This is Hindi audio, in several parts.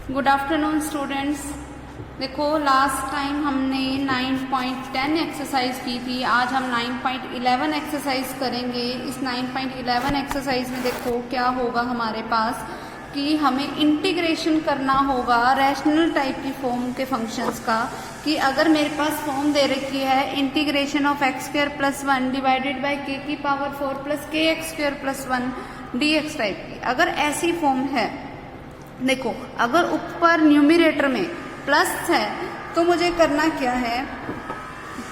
Good afternoon students. देखो लास्ट टाइम हमने 9.10 एक्सरसाइज की थी, आज हम 9.11 एक्सरसाइज करेंगे। इस 9.11 एक्सरसाइज में देखो क्या होगा हमारे पास कि हमें इंटीग्रेशन करना होगा रैशनल टाइप की फॉर्म के फंक्शंस का। कि अगर मेरे पास फॉर्म दे रखी है integration of x square plus 1 divided by के की पावर 4 प्लस के x square plus 1 dx type की, अगर ऐसी फॉर्म है, देखो अगर ऊपर न्यूमरेटर में प्लस है तो मुझे करना क्या है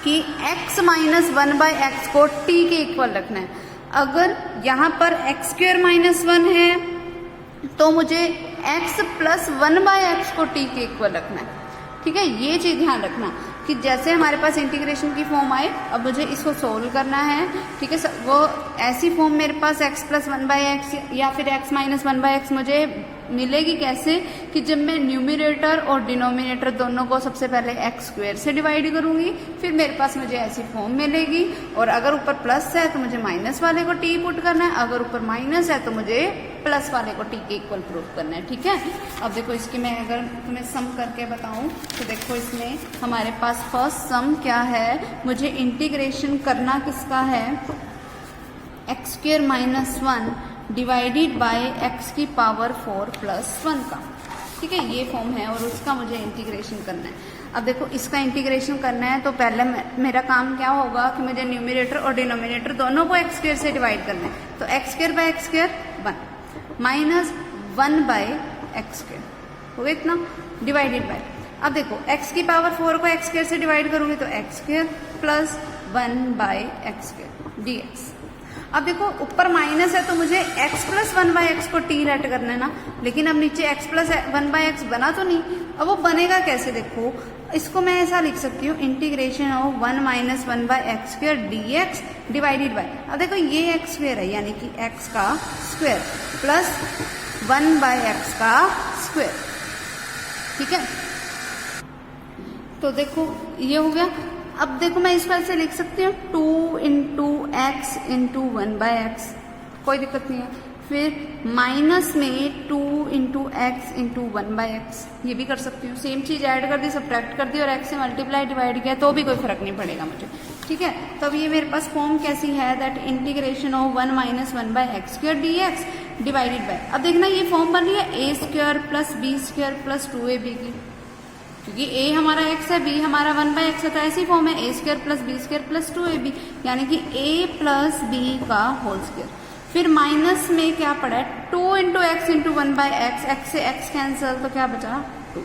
कि x माइनस 1 बाई एक्स को t के इक्वल रखना है। अगर यहाँ पर एक्स स्क्वायर माइनस 1 है तो मुझे x प्लस 1 बाई एक्स को t के इक्वल रखना है। ठीक है, ये चीज ध्यान रखना कि जैसे हमारे पास इंटीग्रेशन की फॉर्म आए, अब मुझे इसको सोल्व करना है। ठीक है, वो ऐसी फॉर्म मेरे पास x प्लस 1 बाई एक्स या फिर x माइनस 1 बाई एक्स मुझे मिलेगी कैसे कि जब मैं न्यूमरेटर और डिनोमिनेटर दोनों को सबसे पहले एक्स स्क्वायर से डिवाइड करूंगी, फिर मेरे पास मुझे ऐसी फॉर्म मिलेगी। और अगर ऊपर प्लस है तो मुझे माइनस वाले को t पुट करना है, अगर ऊपर माइनस है तो मुझे प्लस वाले को t के इक्वल प्रूफ करना है। ठीक है, अब देखो इसकी मैं अगर तुम्हें सम करके बताऊं तो देखो इसमें हमारे पास फर्स्ट सम क्या है, मुझे इंटीग्रेशन करना किसका है, x square minus 1 divided by x की पावर 4 प्लस 1 का। ठीक है, ये फॉर्म है और उसका मुझे इंटीग्रेशन करना है। अब देखो इसका इंटीग्रेशन करना है तो पहले मेरा काम क्या होगा कि मुझे न्यूमरेटर और डिनोमिनेटर दोनों को एक्स स्क्वायर से डिवाइड करना है। तो x square by x square 1 minus 1 by x square हो गया इतना, डिवाइडेड बाय, अब देखो x की पावर 4 को एक्स स्क्वायर से डिवाइड करूंगी तो x square plus 1 by x square dx। अब देखो ऊपर माइनस है तो मुझे x प्लस 1 बाय एक्स को t लेट करना है ना, लेकिन अब नीचे x प्लस 1 बाय एक्स बना तो नहीं। अब वो बनेगा कैसे, देखो इसको मैं ऐसा लिख सकती हूँ integration of 1 minus 1 by x square dx divided by, अब देखो ये एक्स स्क्वायर है यानी कि x का स्क्वायर प्लस 1 बाय एक्स का स्क्वायर। ठीक है, तो देखो ये हो गया। अब देखो मैं इस पर से लिख सकती हूँ 2 into x into 1 by x, कोई दिक्कत नहीं है। फिर माइनस में 2 into x into 1 by x, ये भी कर सकती हूँ। सेम चीज ऐड कर दी, सब्ट्रैक्ट कर दी और एक्स से मल्टीप्लाई डिवाइड किया तो भी कोई फर्क नहीं पड़ेगा मुझे। ठीक है, तो अब ये मेरे पास फॉर्म कैसी है, that integration of 1 minus 1 by x square dx divided by, अब देखना ये फॉर्म बन रही है a square plus b square plus 2ab की, क्योंकि a हमारा x है, b हमारा 1 बाय एक्स है, तो ऐसी फॉर्म है a square plus b square plus 2ab यानी कि a प्लस b का होल स्क्वायर। फिर माइनस में क्या पड़ा है 2 into x into 1 by x, x से एक्स कैंसिल तो क्या बचा 2,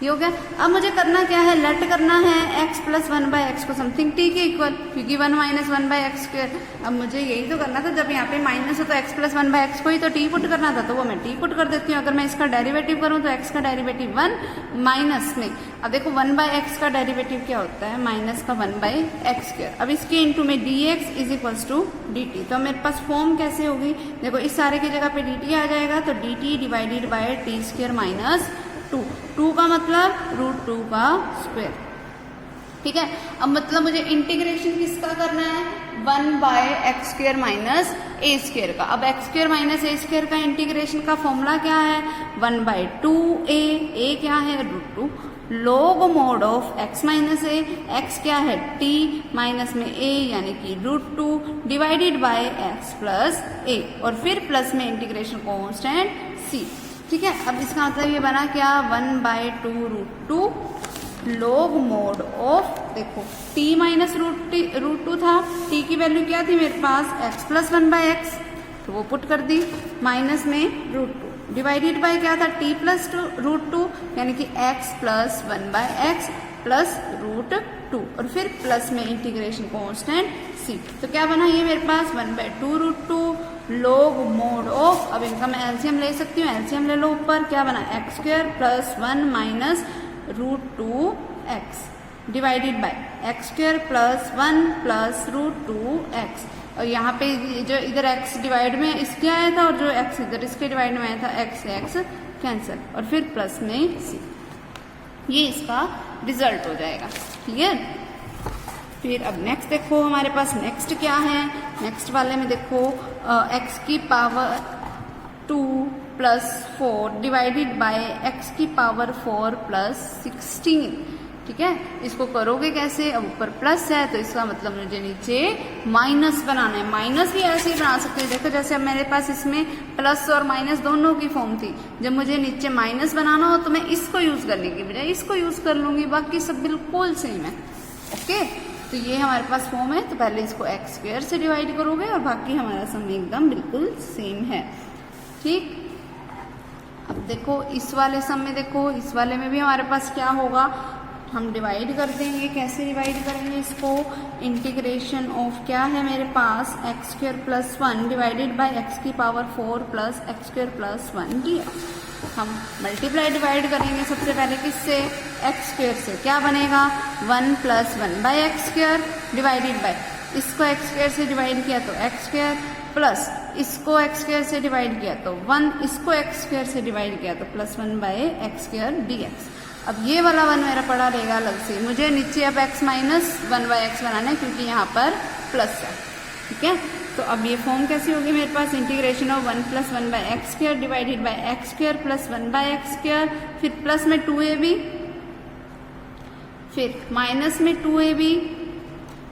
ये हो गया। अब मुझे करना क्या है, लेट करना है x प्लस 1 बाय एक्स को समथिंग t के इक्वल, क्योंकि 1 माइनस 1 बाय एक्स स्क्वायर। अब मुझे यही तो करना था, जब यहाँ पे माइनस है तो x प्लस 1 बाय एक्स को ही तो t पुट करना था, तो वो मैं t पुट कर देती हूँ। अगर मैं इसका डेरिवेटिव करूँ तो x का डेरिवेटिव 1 माइनस में, अब देखो 1 बाय एक्स का डेरिवेटिव क्या होता है, माइनस का 1 बाय एक्स स्क्वायर। अब इसके इंटू में dx is equals to dt, तो मेरे पास फॉर्म कैसे होगी, देखो इस सारे की जगह पे dt आ जाएगा तो dt divided by t square minus 2 का मतलब √2 का स्क्वायर। ठीक है, अब मतलब मुझे इंटीग्रेशन किसका करना है, 1 by x square minus A square का। अब एक्स स्क्वायर माइनस ए स्क्वायर का इंटीग्रेशन का फॉर्मूला क्या है, 1 बाय 2a, a क्या है √2 log mode of x minus A, x क्या है t माइनस में a यानी कि √2 divided by x plus a, और फिर प्लस में इंटीग्रेशन कांस्टेंट c। ठीक है, अब इसका मतलब ये बना क्या, 1 बाय 2√2 log मोड ऑफ, देखो t माइनस √2 था, t की वैल्यू क्या थी मेरे पास x प्लस 1 बाय एक्स, तो वो पुट कर दी, माइनस में √2 डिवाइडेड बाय क्या था t प्लस √2 यानी कि x plus 1 by x plus √2 और फिर प्लस में इंटीग्रेशन कांस्टेंट c। तो क्या बना ये मेरे पास 1 बाय 2√2 log मोड ऑफ, अब इनका मैं एलसीएम ले सकती हूँ, एलसीएम ले लो ऊपर, क्या बना x square plus 1 minus √2x divided by x square plus 1 plus √2x, और यहाँ पे जो इधर x डिवाइड में इसके आया था और जो x इधर इसके डिवाइड में आया था x से x कैंसिल और फिर प्लस में c, ये इसका रिजल्ट हो जाएगा। क्लियर, फिर अब नेक्स्ट देखो हमारे पास नेक्स्ट क्या है, नेक्स्ट वाले में देखो x की पावर 2 4 डिवाइडेड बाय x की पावर 4 प्लस 16। ठीक है, इसको करोगे कैसे? अब ऊपर प्लस है तो इसका मतलब मुझे नीचे माइनस बनाना है। माइनस भी ऐसे ही बना सकते हैं। देखो जैसे अब मेरे पास इसमें प्लस और माइनस दोनों की फॉर्म थी, जब मुझे नीचे माइनस बनाना हो तो मैं इसको यूज करने की बजाय इसको यूज कर लूंगी, बाकी सब बिल्कुल सेम है। ओके, तो ये हमारे पास फॉर्म है, तो पहले इसको एक्स स्क्वायर से डिवाइड करोगे और बाकी हमारा सम एकदम बिल्कुल सेम है। ठीक, अब देखो इस वाले सम में, देखो इस वाले में भी हमारे पास क्या होगा, हम डिवाइड कर देंगे। कैसे डिवाइड करेंगे इसको? इंटीग्रेशन ऑफ क्या है मेरे पास, x square plus 1 divided by x की power 4 plus x square plus 1 dx। हम मल्टीप्लाई डिवाइड करेंगे सबसे पहले किससे? एक्स स्क्वायर से। क्या बनेगा? 1 plus 1 by x square divided by, इसको एक्स स्क्वायर से डिवाइड किया तो एक्स स्क्वायर, प्लस इसको एक्स स्क्वायर से डिवाइड किया तो 1, इसको एक्स स्क्वायर से डिवाइड किया तो plus 1 by x square dx। अब ये वाला 1 मेरा पड़ा रहेगा अलग से। मुझे नीचे अब x माइनस 1 बाय एक्स बनाना है क्योंकि यहाँ पर प्लस है। ठीक है, तो अब ये फॉर्म कैसी होगी मेरे पास? Integration of 1 plus 1 by x square divided by x square plus 1 by x square, फिर प्लस में 2ab, फिर माइनस में 2ab,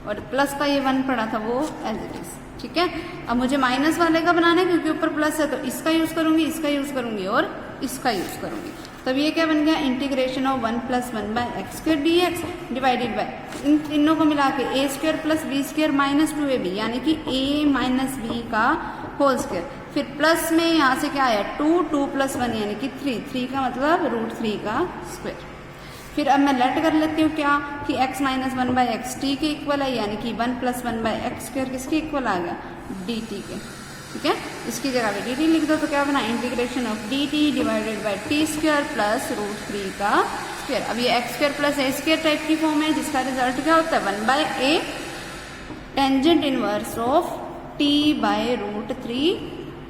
और प्लस का ये 1 पड़ा था वो एज इट इज। ठीक है, अब मुझे माइनस वाले का बनाना है क्योंकि ऊपर प्लस है, तो इसका यूज करूंगी, इसका यूज करूंगी और इसका यूज करूंगी। तब ये क्या बन गया? Integration of 1 plus 1 by x square dx divided by इन तीनों को मिला के a square plus b square minus 2ab, यानी कि a माइनस b का होल स्क्वायर। फिर प्लस में यहाँ से क्या आया? 2 प्लस 1 यानी कि 3 का मतलब √3 का स्क्वायर। फिर अब मैं लेट कर लेती हूँ क्या कि x minus 1 by x t के इक्वल है, यानी कि 1 प्लस 1 बाय एक्स स्क्वायर किसके इक्वल आ गया? dt के। ठीक है, इसकी जगह पे dt लिख दो तो क्या बना? Integration of dt divided by t square plus √3 का स्क्वायर। अब ये x square plus a square type की फॉर्म है, जिसका रिजल्ट क्या होता है? 1 by a tangent inverse of t by √3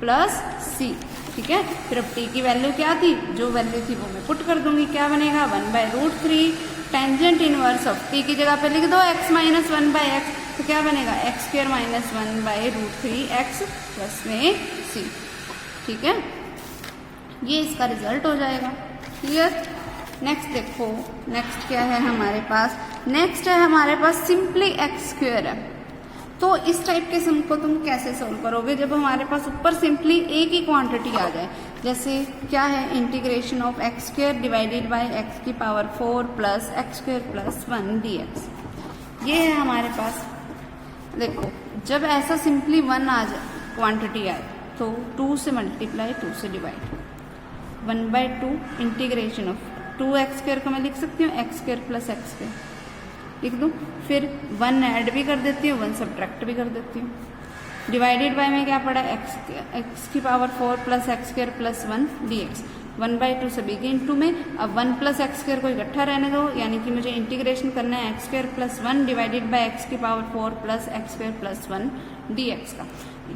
plus c। ठीक है, फिर अब t की वैल्यू क्या थी? जो वैल्यू थी वो मैं पुट कर दूंगी। क्या बनेगा? 1 by √3 tangent inverse of t की जगह पे लिख दो x माइनस 1 बाय एक्स, तो क्या बनेगा? X square minus 1 by √3 x plus में c। ठीक है, ये इसका रिजल्ट हो जाएगा। क्लियर? नेक्स्ट देखो, नेक्स्ट क्या है हमारे पास? नेक्स्ट है हमारे पास सिंपली एक्स स्क्वायर है। तो इस टाइप के सम को तुम कैसे सोल्व करोगे? जब हमारे पास ऊपर सिंपली एक ही क्वांटिटी आ जाए, जैसे क्या है? Integration of x square divided by x की power 4 plus x square plus 1 dx। ये है हमारे पास। देखो जब ऐसा सिंपली 1 आ जाए, क्वांटिटी आए, तो 2 से मल्टीप्लाई, 2 से divide, 1 by 2 integration of 2 x square को मैं लिख सकती हूँ x square plus x square लिख दूँ, फिर 1 ऐड भी कर देती हूँ, 1 सब्ट्रैक्ट भी कर देती हूँ। डिवाइडेड बाय में क्या पड़ा? एक्स की power 4 plus x square plus 1 dx। 1 by 2 सभी के इंटू में। अब 1 प्लस एक्स स्क्वायर को इकट्ठा रहने दो, यानी कि मुझे इंटीग्रेशन करना है x square plus 1 divided by x की power 4 plus x square plus 1 dx का।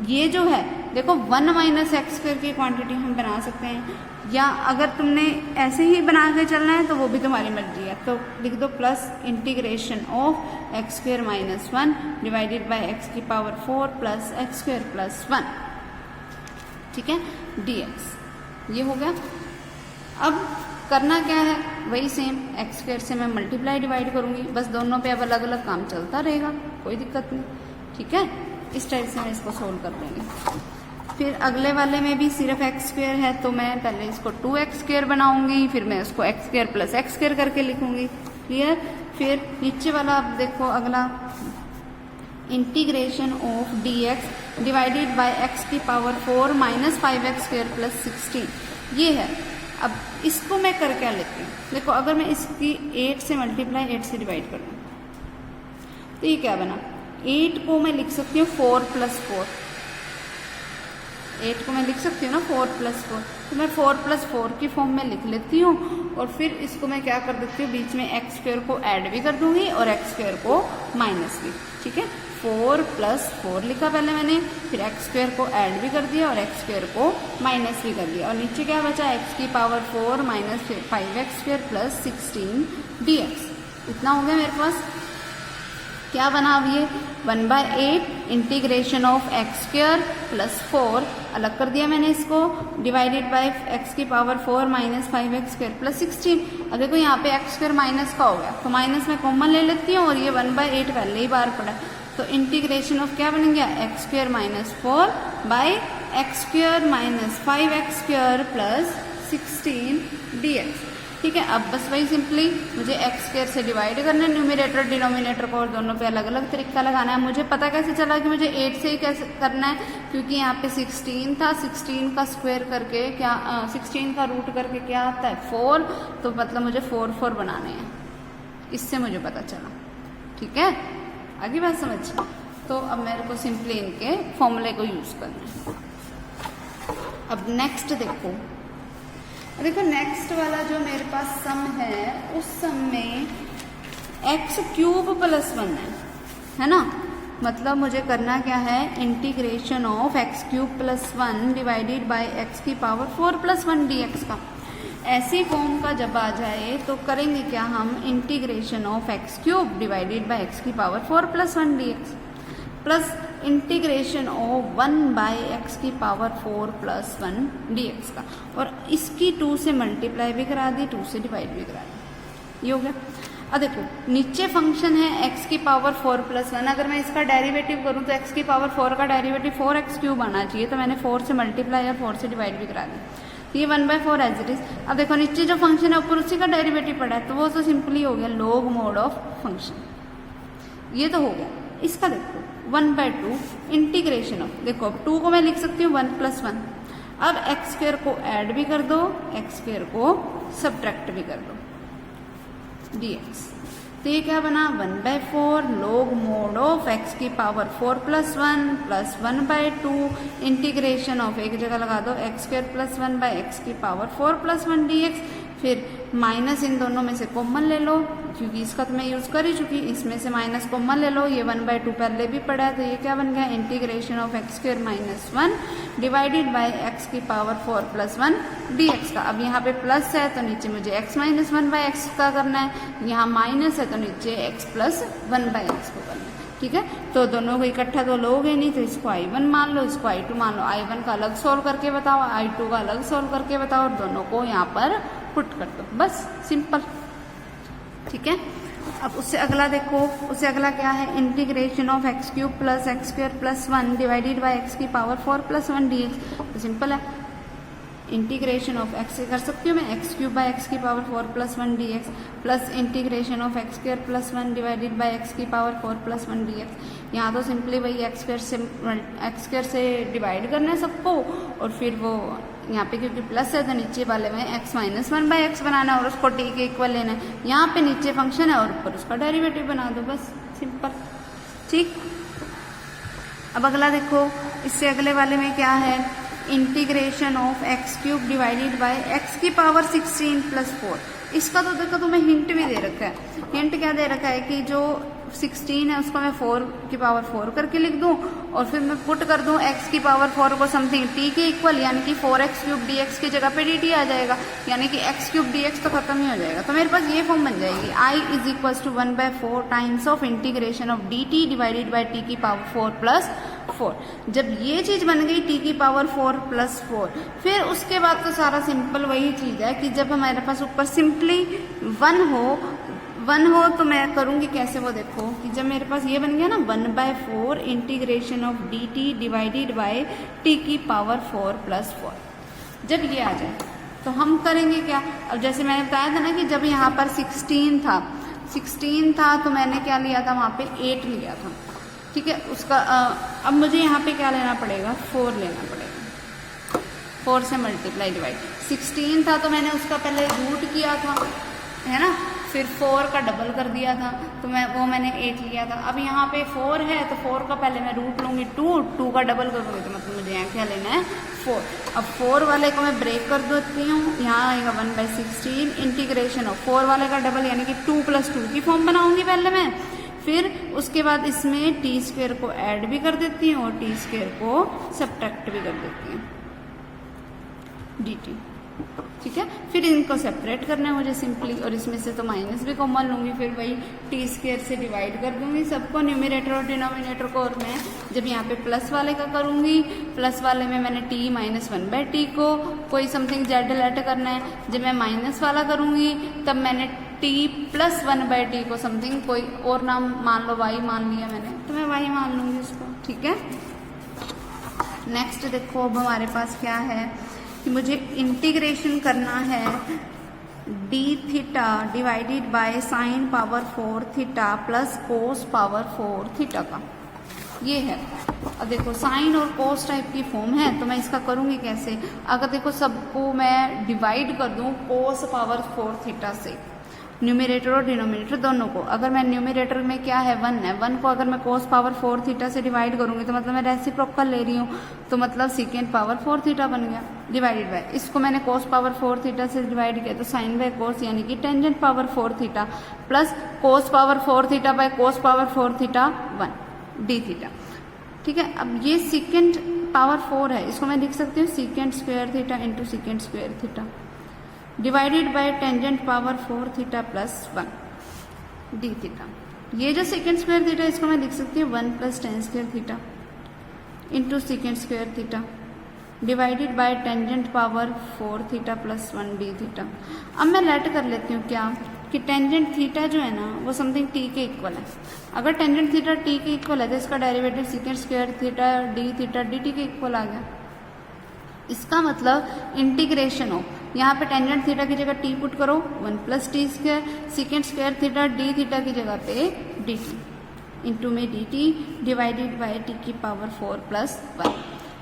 ये जो है देखो 1 माइनस एक्स स्क्वायर की क्वांटिटी हम बना सकते हैं, या अगर तुमने ऐसे ही बना के चलना है तो वो भी तुम्हारी मर्जी है। तो लिख दो plus integration of x square minus 1 divided by x की power 4 plus x square plus 1। ठीक है, dx ये हो गया। अब करना क्या है? वही सेम, एक्स स्क्वायर से मैं मल्टीप्लाई डिवाइड करूंगी, बस दोनों पे अब अलग अलग काम चलता रहेगा, कोई दिक्कत नहीं। ठीक है, इस टाइप से मैं इसको सोल्व कर देंगे। फिर अगले वाले में भी सिर्फ एक्स स्क्वायर है, तो मैं पहले इसको 2x स्क्वायर बनाऊंगी, फिर मैं उसको x square plus x square करके लिखूंगी। क्लियर? फिर नीचे वाला अब देखो अगला, integration of dx divided by x की power 4 minus 5x square plus 16 ये है। अब इसको मैं कर क्या लेती हूँ? देखो अगर मैं इसकी 8 से मल्टीप्लाई 8 से डिवाइड कर दूँ तो ये क्या बना? 8 को मैं लिख सकती हूँ 4 प्लस 4, 8 को मैं लिख सकती हूँ ना 4 प्लस 4, तो मैं 4 प्लस 4 की फॉर्म में लिख लेती हूँ, और फिर इसको मैं क्या कर देती हूँ? बीच में एक्स स्क्वायर को ऐड भी कर दूंगी और एक्स स्क्वायर को माइनस भी। ठीक है, 4 प्लस 4 लिखा पहले मैंने, फिर एक्स स्क्वायर को ऐड भी कर दिया और एक्स स्क्वायर को माइनस भी कर दिया, और नीचे क्या बचा? एक्स की power 4 minus 5x square plus 16 dx। इतना हो गया मेरे पास। क्या बना अब ये 1/8 integration of x square plus 4, अलग कर दिया मैंने इसको, डिवाइडेड बाय एक्स की power 4 minus 5x square plus 16। अब देखो यहाँ पे एक्स स्क्वायर माइनस का हो गया तो माइनस में कॉमन ले लेती हूँ और ये 1/8 पहले ही बार पड़ा तो इंटीग्रेशन ऑफ क्या बन गया x square minus 4 by x square minus 5x square plus 16 dx। ठीक है, अब बस वही सिंपली मुझे एक्स स्क्वायर से डिवाइड करना है न्यूमरेटर डिनोमिनेटर को और दोनों पे अलग अलग तरीका लगाना है। मुझे पता कैसे चला कि मुझे 8 से ही कैसे करना है, क्योंकि यहाँ पे 16 था, 16 का स्क्वायर करके क्या 16 का रूट करके क्या आता है 4, तो मतलब मुझे 4 बनाने हैं, इससे मुझे पता चला। ठीक है, आगे बात समझ। तो अब मेरे को सिंपली इनके फॉर्मूले को यूज करना है। अब नेक्स्ट देखो नेक्स्ट वाला जो मेरे पास सम है उस सम में एक्स क्यूब प्लस 1 है ना, मतलब मुझे करना क्या है integration of x cube plus 1 divided by x की पावर 4 प्लस 1 dx का। ऐसी फॉर्म का जब आ जाए तो करेंगे क्या हम integration of x cube divided by x की power 4 plus 1 dx plus integration of 1/x की पावर 4 प्लस 1 dx का, और इसकी 2 से मल्टीप्लाई भी करा दी, 2 से डिवाइड भी करा दी, ये हो गया। अब देखो नीचे फंक्शन है x की पावर 4 प्लस 1, अगर मैं इसका डेरिवेटिव करूँ तो x की पावर 4 का डेरिवेटिव 4x क्यूब आना चाहिए, तो मैंने 4 से मल्टीप्लाई और 4 से डिवाइड भी करा दी, तो ये 1/4 एज इट इज। अब देखो नीचे जो फंक्शन है ऊपर उसी का डेरिवेटिव पड़ा है, तो वो तो सिंपली हो गया लॉग मोड ऑफ फंक्शन, ये तो हो गया। इसका देखो 1/2 इंटीग्रेशन ऑफ, देखो अब 2 को मैं लिख सकती हूँ 1 + 1, अब एक्स स्क्वायर को ऐड भी कर दो, एक्स स्क्वायर को सब्ट्रैक्ट भी कर दो dx, तो ये क्या बना 1/4 log mod ऑफ एक्स की पावर 4 + 1 प्लस 1/2 इंटीग्रेशन ऑफ, एक जगह लगा दो x square plus 1 by x की पावर 4 + 1 dx, फिर माइनस इन दोनों में से कॉमन ले लो, क्योंकि इसका तो मैं यूज कर ही चुकी, इसमें से माइनस कॉमन ले लो, ये 1/2 पहले भी पड़ा है, तो ये क्या बन गया integration of x square minus 1 divided by x की पावर 4 + 1 dx का। अब यहाँ पे प्लस है तो नीचे मुझे x - 1/x का करना है, यहाँ माइनस है तो नीचे x + 1/x को करना है। ठीक है, तो दोनों को इकट्ठा तो लोगे नहीं, तो इसको I1 मान लो, इसको I2 मान लो, I1 का अलग सोल्व करके बताओ, I2 का अलग सोल्व करके बताओ, और दोनों को यहाँ पर पुट कर दो, बस सिंपल। ठीक है, अब उससे अगला देखो, उससे अगला क्या है integration of x cube plus x square plus 1 divided by x की पावर 4 + 1 dx, तो सिंपल है इंटीग्रेशन ऑफ एक्स कर सकती हूँ मैं एक्स क्यूब बाय एक्स की power 4 + 1 dx plus integration of x square plus 1 divided by x की पावर 4 + 1 dx। यहाँ तो सिंपली वही एक्स स्क्वायर से डिवाइड करना है सबको, और फिर वो यहाँ पे क्योंकि प्लस है तो नीचे वाले में x - 1/x बनाना है और उसको t के इक्वल लेना है, यहाँ पे नीचे फंक्शन है और ऊपर उसका डेरिवेटिव बना दो, बस सिंपल। ठीक, अब अगला देखो, इससे अगले वाले में क्या है integration of x cube divided by x की पावर 16 + 4। इसका तो देखो तुम्हें हिंट भी दे रखा है, हिंट क्या दे रखा है कि जो 16 है उसको मैं 4 की पावर 4 करके लिख दूं, और फिर मैं पुट कर दूं x की पावर 4 को समथिंग t के इक्वल, यानी कि 4x³ dx की जगह पे dt आ जाएगा, यानी कि x³ dx तो खत्म ही हो जाएगा। तो मेरे पास ये फॉर्म बन जाएगी I = 1/4 times of integration of dt divided bye t की पावर 4 + 4। जब ये चीज बन गई t की पावर 4 + 4, फिर उसके बाद तो सारा सिंपल वही चीज है कि जब हमारे पास ऊपर सिंपली 1 हो तो मैं करूंगी कैसे, वो देखो कि जब मेरे पास ये बन गया ना 1/4 integration of dt divided bye t की पावर 4 + 4, जब ये आ जाए तो हम करेंगे क्या। अब जैसे मैंने बताया था ना कि जब यहाँ पर 16 था तो मैंने क्या लिया था, वहाँ पे 8 लिया था। ठीक है, उसका अब मुझे यहाँ पे क्या लेना पड़ेगा 4 लेना पड़ेगा, 4 से मल्टीप्लाई डिवाइड। 16 था तो मैंने उसका पहले रूट किया था, है ना, फिर 4 का डबल कर दिया था, तो मैंने 8 लिया था। अब यहाँ पे 4 है तो 4 का पहले मैं रूट लूँगी 2 का डबल करूँगी, तो मतलब मुझे यहाँ क्या लेना है 4। अब 4 वाले को मैं ब्रेक कर देती हूँ, यहाँ आएगा 1/16 इंटीग्रेशन ऑफ 4 वाले का डबल, यानी कि 2 + 2 की फॉर्म बनाऊंगी पहले मैं, फिर उसके बाद इसमें t² को ऐड भी कर देती हूँ और t² को सब्ट्रैक्ट भी कर देती हूँ dt। ठीक है, फिर इनको सेपरेट करना है मुझे सिंपली, और इसमें से तो माइनस भी कॉमन लूँगी, फिर वही टी स्क्वायर से डिवाइड कर दूंगी सबको, न्यूमरेटर और डिनोमिनेटर को। और मैं जब यहाँ पे प्लस वाले का करूँगी, प्लस वाले में मैंने टी माइनस 1/t को कोई समथिंग जेड लेट करना है। जब मैं माइनस वाला करूँगी तब मैंने t प्लस 1/t को समथिंग कोई और नाम मान लो, y मान लिया मैंने, तो मैं y मान लूँगी इसको, ठीक है। नेक्स्ट देखो अब हमारे पास क्या है कि मुझे इंटीग्रेशन करना है d theta divided by sine power 4 theta plus cos power 4 theta का, ये है। अब देखो साइन और कोस टाइप की फॉर्म है, तो मैं इसका करूँगी कैसे। अगर देखो सबको मैं डिवाइड कर दूँ कोस पावर 4 थीटा से, न्यूमरेटर और डिनोमिनेटर दोनों को, अगर मैं न्यूमरेटर में क्या है 1 है, 1 को अगर मैं कोस पावर 4 थीटा से डिवाइड करूंगी तो मतलब मैं रेसिप्रोकल ले रही हूँ, तो मतलब सीकेंड पावर 4 थीटा बन गया डिवाइडेड बाय, इसको मैंने कोस पावर 4 थीटा से डिवाइड किया तो साइन बाय कोस यानी कि tangent power 4 theta plus cos power 4 theta by cos power 4 theta 1 D theta, ठीक है। अब ये सीकेंड पावर 4 है, इसको मैं लिख सकती हूँ secant square theta into secant square theta divided by tangent power 4 theta plus 1 D theta. ये जो सेकेंड स्क्वायर थीटा इसको मैं लिख सकती हूँ 1 plus ten square theta into second square theta divided by tangent power 4 theta plus 1 D theta. अब मैं लेट कर लेती हूँ क्या कि टेंजेंट थीटा जो है ना वो समथिंग टी के इक्वल है। अगर टेंजेंट थीटा टी के इक्वल है तो इसका derivative second square theta D theta D t के इक्वल आ गया। इसका मतलब इंटीग्रेशन हो, यहाँ पे टेंजेंट थीटा की जगह टी पुट करो 1 plus t square, second square theta D theta की जगह पे डी टी इंटू में D T divided by t की पावर 4 प्लस 1।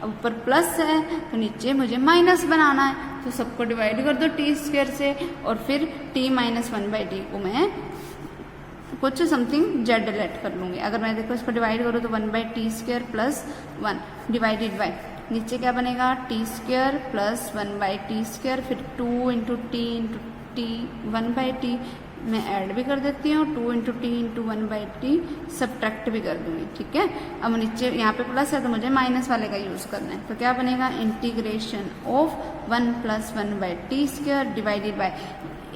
अब ऊपर प्लस है तो नीचे मुझे माइनस बनाना है, तो सबको डिवाइड कर दो टी स्क्वायर से, और फिर टी माइनस 1/t को मैं कुछ समथिंग जेड लेट कर लूँगी। अगर मैं देखो इसको डिवाइड करूँ तो 1/t square plus 1 divided by नीचे क्या बनेगा T square plus 1/t square, फिर 2 इंटू टी 1/t मैं ऐड भी कर देती हूँ, 2 into T into 1/t subtract भी कर दूंगी, ठीक है। अब नीचे यहाँ पे प्लस है तो मुझे माइनस वाले का यूज़ करना है, तो क्या बनेगा integration of 1 plus 1/t square divided by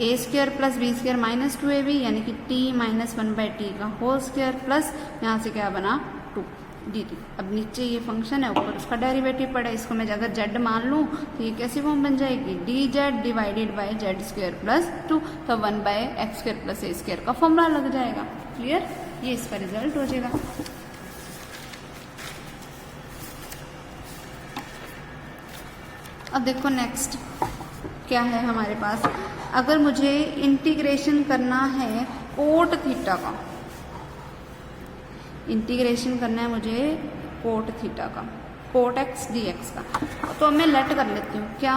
a square plus b square minus 2ab यानी कि t माइनस 1/t का होल स्क्वायर प्लस यहाँ से क्या बना 2 dt। अब नीचे ये फंक्शन है, ऊपर उसका डेरिवेटिव पड़ा है, इसको मैं अगर z मान लूँ तो ये कैसी फॉर्म बन जाएगी dz divided by Z square plus 2, तो 1/x square plus a square का फॉर्मूला लग जाएगा। क्लियर, ये इसका रिजल्ट हो जाएगा। अब देखो नेक्स्ट क्या है हमारे पास, अगर मुझे इंटीग्रेशन करना है कोट थीटा का, इंटीग्रेशन करना है मुझे कोट थीटा का, कोट एक्स डी एक्स का, तो मैं लेट कर लेती हूँ क्या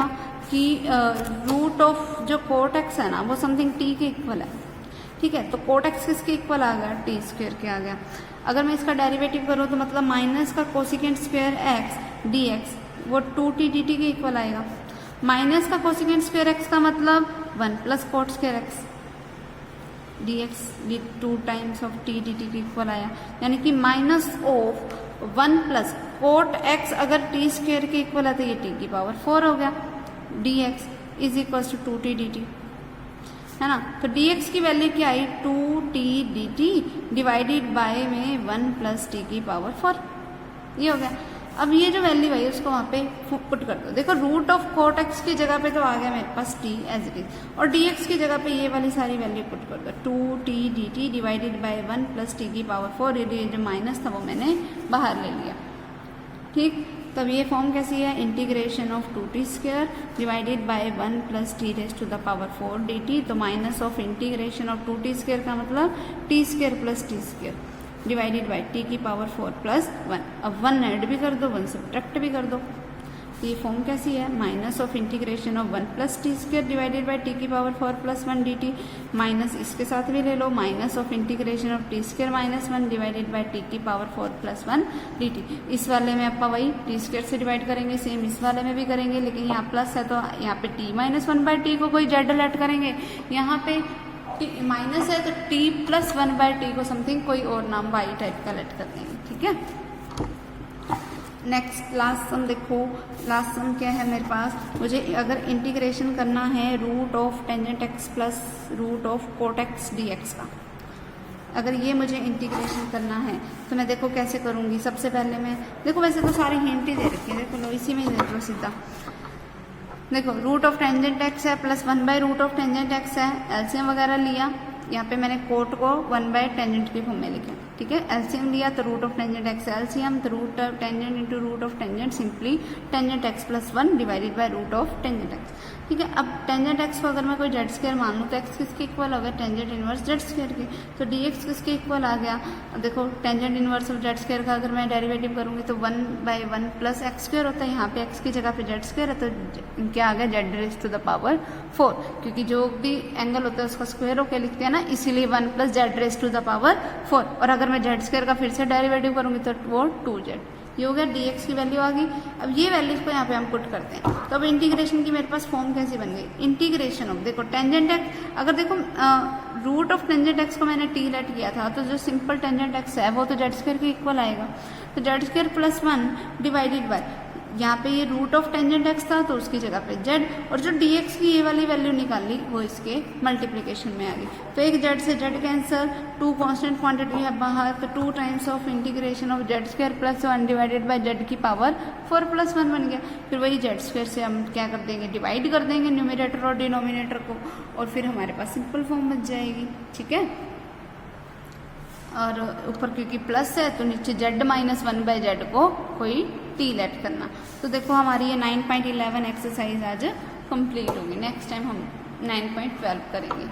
कि रूट ऑफ जो कोट एक्स है ना वो समथिंग टी के इक्वल है, ठीक है। तो कोट एक्स किसके इक्वल आ गया टी स्क्वायर के आ गया। अगर मैं इसका डेरिवेटिव करूँ तो मतलब माइनस का cosecant square x d x वो 2t dt के इक्वल आएगा, माइनस का कोसिकेंट स्क्वायर एक्स का मतलब 1 plus cot square x d x d 2 times of t d t के इक्वल आया, यानी कि minus of 1 plus cot x अगर टी स्क्वायर के इक्वल है तो ये टी की पावर 4 हो गया, d x is equal to 2t dt है ना। तो डी एक्स की वैल्यू क्या आई 2t dt डिवाइडेड बाय में 1 प्लस टी की पावर 4, ये हो गया। अब ये जो वैल्यू है उसको वहाँ पे पुट कर दो, देखो रूट ऑफ कोट एक्स की जगह पे तो आ गया मेरे पास t एज इट इज, और dx की जगह पे ये वाली सारी वैल्यू पुट कर दो 2t dt divided by 1 plus T की पावर 4, ये जो माइनस था वो मैंने बाहर ले लिया, ठीक। तब ये फॉर्म कैसी है integration of 2t square divided by 1 plus t raise to the power 4 dt, तो minus of integration of 2t square का मतलब t square plus t square divided by t की पावर 4 प्लस 1। अब 1 ऐड भी कर दो 1 सब्ट्रैक्ट भी कर दो, ये फॉर्म कैसी है minus of integration of 1 plus t square divided by t की पावर 4 प्लस 1 dt, माइनस इसके साथ भी ले लो minus of integration of t square minus 1 divided by t की पावर 4 प्लस 1 dt। इस वाले में आप वही टी स्क्वायर से डिवाइड करेंगे, सेम इस वाले में भी करेंगे, लेकिन यहाँ प्लस है तो यहाँ पे टी माइनस 1/t को कोई जेड लेट करेंगे, यहाँ पे माइनस है तो t प्लस 1/t को समथिंग कोई और नाम y टाइप का लेट कर देंगे, ठीक है। नेक्स्ट लास्ट सम देखो, लास्ट सम क्या है मेरे पास, मुझे अगर इंटीग्रेशन करना है root of tangent x plus root of cot x d x का, अगर ये मुझे इंटीग्रेशन करना है तो मैं देखो कैसे करूँगी। सबसे पहले मैं देखो, वैसे तो सारी हिंट ही दे रखी है, देखो लो इसी में ही देख लो सीधा। देखो रूट ऑफ टेंजेंट एक्स है प्लस 1/रूट ऑफ टेंजेंट एक्स है, एलसीएम वगैरह लिया, यहाँ पे मैंने कोट को 1/टेंजेंट के फॉर्म में लिखा, ठीक है। एलसीएम लिया तो root of tangent x LCM, तो root of tangent into root of tangent simply tangent x plus 1 divided by root of tangent x, ठीक है। अब टेंजेंट एक्स को अगर मैं कोई जेड स्क्वायर मान लूँ तो एक्स किसके इक्वल हो गया, टेंजेंट इनवर्स जेड स्क्वायर के, तो डी एक्स किसके इक्वल आ गया। अब देखो tangent inverse of Z square का अगर मैं डेरिवेटिव करूँगी तो 1/1 प्लस एक्स स्क्वायर होता है, यहाँ पे एक्स की जगह पे जेड स्क्वायर है तो क्या आ गया, z raise to the power 4, क्योंकि जो भी एंगल होता है उसका स्क्वायर होकर लिखते हैं ना, इसीलिए 1 plus z raise to the power 4। और अगर मैं जेड स्क्वायर का फिर से डेरिवेटिव करूँगी तो वो 2z, ये हो गया dx की वैल्यू आ गई। अब ये वैल्यूज को यहाँ पे हम पुट करते हैं, तो अब इंटीग्रेशन की मेरे पास फॉर्म कैसी बन गई, इंटीग्रेशन ऑफ देखो टेंजेंट एक्स, अगर देखो रूट ऑफ टेंजेंट एक्स को मैंने टी लेट किया था तो जो सिंपल टेंजेंट एक्स है वो तो जेड स्क्वायर के इक्वल आएगा, तो Z square plus 1 divided bye, यहाँ पे ये रूट ऑफ टेंजेंट एक्स था तो उसकी जगह पे जेड, और जो dx की ये वाली वैल्यू निकाली वो इसके मल्टीप्लिकेशन में आ गई, तो एक जेड से जेड कैंसर, 2 कांस्टेंट क्वांटिटी है बाहर, तो 2 times of integration of Z square plus 1 divided bye Z की पावर 4 प्लस 1 बन गया। फिर वही जेड स्क्वायर से हम क्या कर देंगे, डिवाइड कर देंगे न्यूमिनेटर और डिनोमिनेटर को, और फिर हमारे पास सिंपल फॉर्म बच जाएगी, ठीक है। और ऊपर क्योंकि प्लस है तो नीचे z माइनस 1/z को कोई t लेट करना। तो देखो हमारी ये 9.11 एक्सरसाइज आज कंप्लीट होगी। नेक्स्ट टाइम हम 9.12 करेंगे।